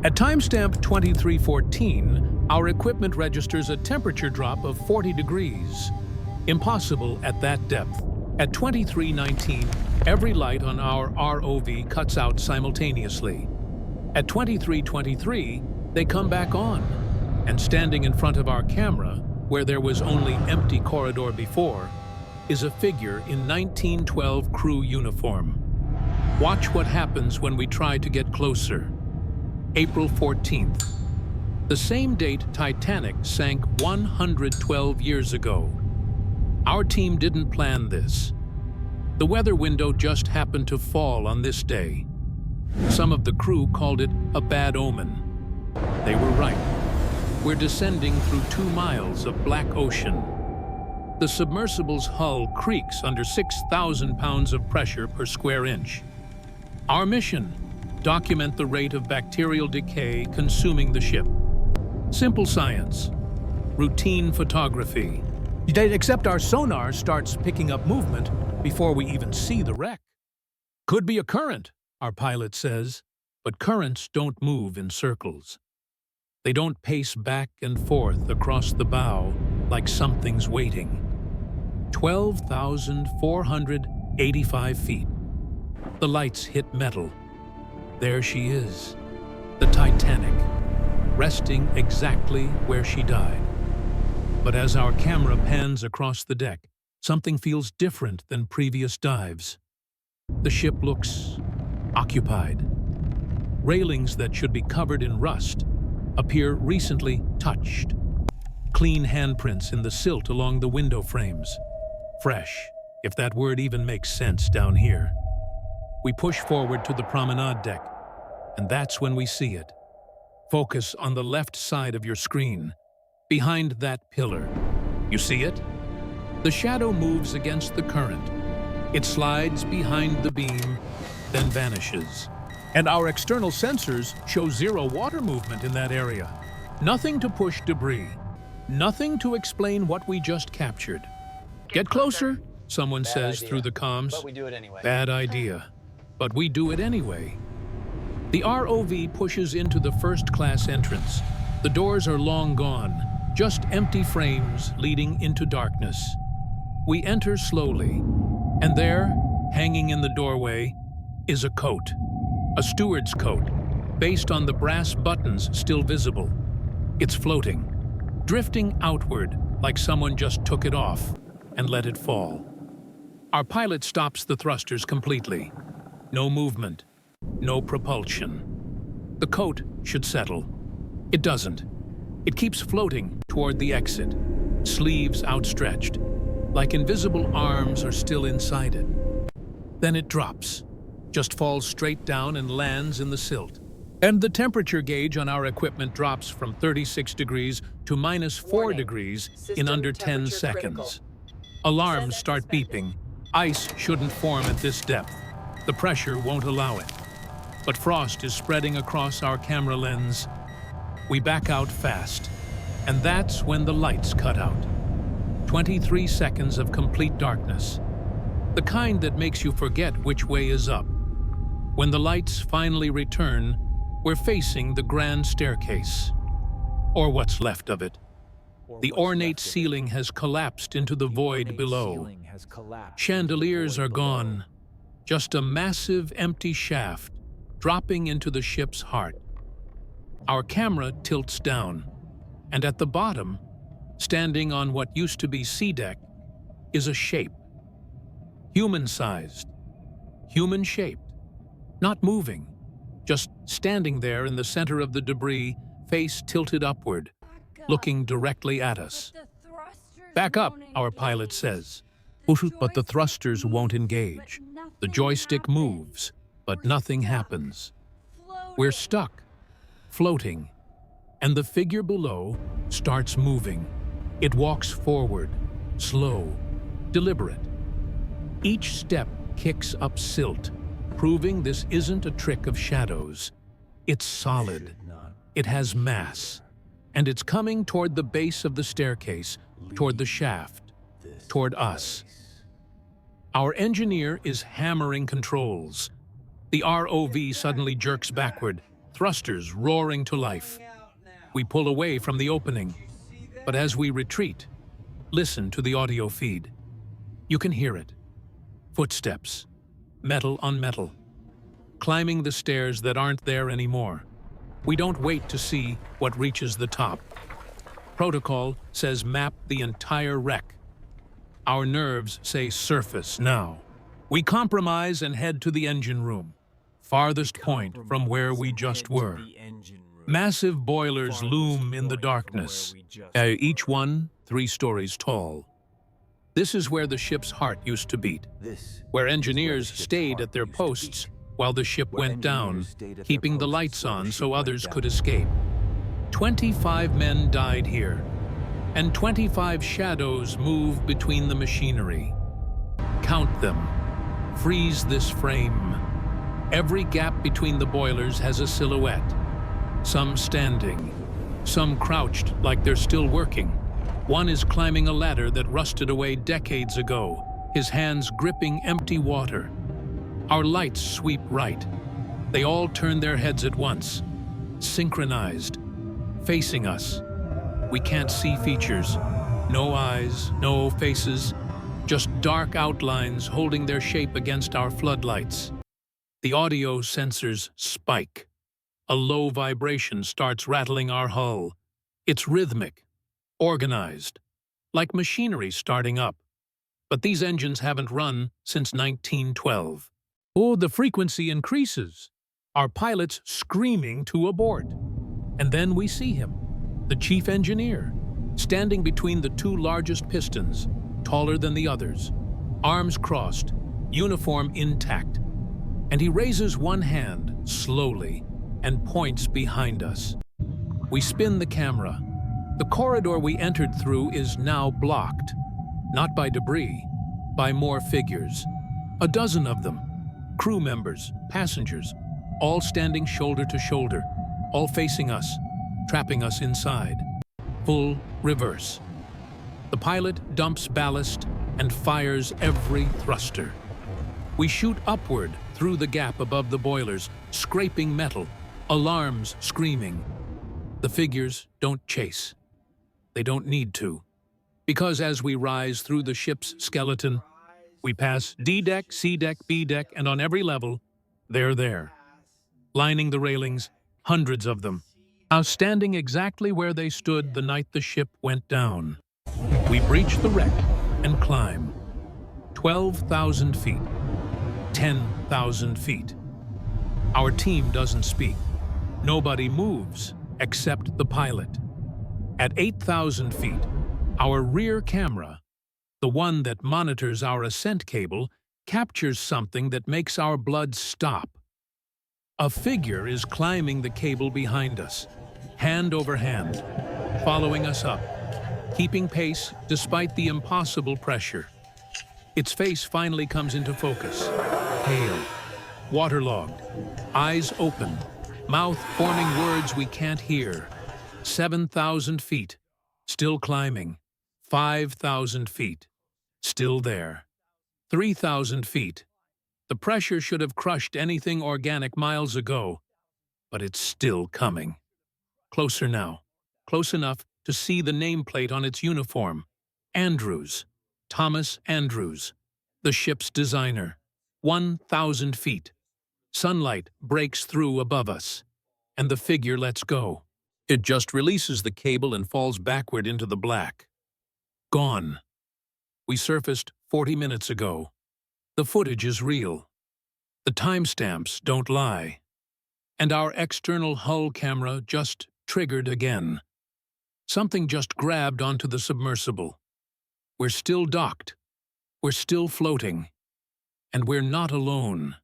At timestamp 2314, our equipment registers a temperature drop of 40 degrees. Impossible at that depth. At 2319, every light on our ROV cuts out simultaneously. At 2323, they come back on, and standing in front of our camera, where there was only empty corridor before, is a figure in 1912 crew uniform. Watch what happens when we try to get closer. April 14th. The same date Titanic sank 112 years ago. Our team didn't plan this. The weather window just happened to fall on this day. Some of the crew called it a bad omen. They were right. We're descending through 2 miles of black ocean. The submersible's hull creaks under 6,000 pounds of pressure per square inch. Our mission: document the rate of bacterial decay consuming the ship. Simple science. Routine photography. Except our sonar starts picking up movement before we even see the wreck. Could be a current, our pilot says, but currents don't move in circles. They don't pace back and forth across the bow like something's waiting. 12,485 feet. The lights hit metal. There she is, the Titanic, resting exactly where she died. But as our camera pans across the deck, something feels different than previous dives. The ship looks occupied. Railings that should be covered in rust appear recently touched. Clean handprints in the silt along the window frames. Fresh, if that word even makes sense down here. We push forward to the promenade deck, and that's when we see it. Focus on the left side of your screen, behind that pillar. You see it? The shadow moves against the current. It slides behind the beam, then vanishes. And our external sensors show zero water movement in that area. Nothing to push debris. Nothing to explain what we just captured. Get closer, someone says through the comms. But we do it anyway. Bad idea. But we do it anyway. The ROV pushes into the first-class entrance. The doors are long gone, just empty frames leading into darkness. We enter slowly, and there, hanging in the doorway, is a coat. A steward's coat, based on the brass buttons still visible. It's floating, drifting outward like someone just took it off and let it fall. Our pilot stops the thrusters completely. No movement, no propulsion. The coat should settle. It doesn't. It keeps floating toward the exit, sleeves outstretched, like invisible arms are still inside it. Then it drops, just falls straight down and lands in the silt. And the temperature gauge on our equipment drops from 36 degrees to -4 degrees in under 10 seconds. Alarms start beeping. Ice shouldn't form at this depth. The pressure won't allow it. But frost is spreading across our camera lens. We back out fast, and that's when the lights cut out. 23 seconds of complete darkness. The kind that makes you forget which way is up. When the lights finally return, we're facing the grand staircase. Or what's left of it. The ornate ceiling has collapsed into the void below. Chandeliers are gone. Just a massive empty shaft dropping into the ship's heart. Our camera tilts down, and at the bottom, standing on what used to be sea deck, is a shape. Human-sized, human-shaped, not moving, just standing there in the center of the debris, face tilted upward, looking directly at us. Back up, our pilot says. But the thrusters won't engage. The joystick moves, but nothing happens. We're stuck, floating, and the figure below starts moving. It walks forward, slow, deliberate. Each step kicks up silt, proving this isn't a trick of shadows. It's solid, it has mass, and it's coming toward the base of the staircase, toward the shaft, toward us. Our engineer is hammering controls. The ROV suddenly jerks backward, thrusters roaring to life. We pull away from the opening, but as we retreat, listen to the audio feed. You can hear it. Footsteps, metal on metal, climbing the stairs that aren't there anymore. We don't wait to see what reaches the top. Protocol says map the entire wreck. Our nerves say surface now. We compromise and head to the engine room, farthest point from where we just were. Massive boilers loom in the darkness, each one 3 stories tall. This is where the ship's heart used to beat, where engineers stayed at their posts while the ship went down, keeping the lights on so others could escape. 25 men died here, and 25 shadows move between the machinery. Count them. Freeze this frame. Every gap between the boilers has a silhouette. Some standing, some crouched like they're still working. One is climbing a ladder that rusted away decades ago, his hands gripping empty water. Our lights sweep right. They all turn their heads at once, synchronized, facing us. We can't see features. No eyes, no faces, just dark outlines holding their shape against our floodlights. The audio sensors spike. A low vibration starts rattling our hull. It's rhythmic, organized, like machinery starting up. But these engines haven't run since 1912. Oh, the frequency increases. Our pilot's screaming to abort. And then we see him, the chief engineer, standing between the 2 largest pistons, taller than the others, arms crossed, uniform intact. And he raises one hand, slowly, and points behind us. We spin the camera. The corridor we entered through is now blocked, not by debris, by more figures. A dozen of them, crew members, passengers, all standing shoulder to shoulder, all facing us, trapping us inside. Full reverse. The pilot dumps ballast and fires every thruster. We shoot upward through the gap above the boilers, scraping metal, alarms screaming. The figures don't chase. They don't need to. Because as we rise through the ship's skeleton, we pass D-deck, C-deck, B-deck, and on every level, they're there. Lining the railings, hundreds of them, now standing exactly where they stood the night the ship went down. We breach the wreck and climb. 12,000 feet. 10,000 feet. Our team doesn't speak. Nobody moves except the pilot. At 8,000 feet, our rear camera, the one that monitors our ascent cable, captures something that makes our blood stop. A figure is climbing the cable behind us, hand over hand, following us up, keeping pace despite the impossible pressure. Its face finally comes into focus, pale, waterlogged, eyes open, mouth forming words we can't hear. 7,000 feet, still climbing. 5,000 feet, still there. 3,000 feet. The pressure should have crushed anything organic miles ago, but it's still coming. Closer now, close enough to see the nameplate on its uniform. Andrews, Thomas Andrews, the ship's designer. 1,000 feet. Sunlight breaks through above us, and the figure lets go. It just releases the cable and falls backward into the black. Gone. We surfaced 40 minutes ago. The footage is real. The timestamps don't lie. And our external hull camera just triggered again. Something just grabbed onto the submersible. We're still docked. We're still floating. And we're not alone.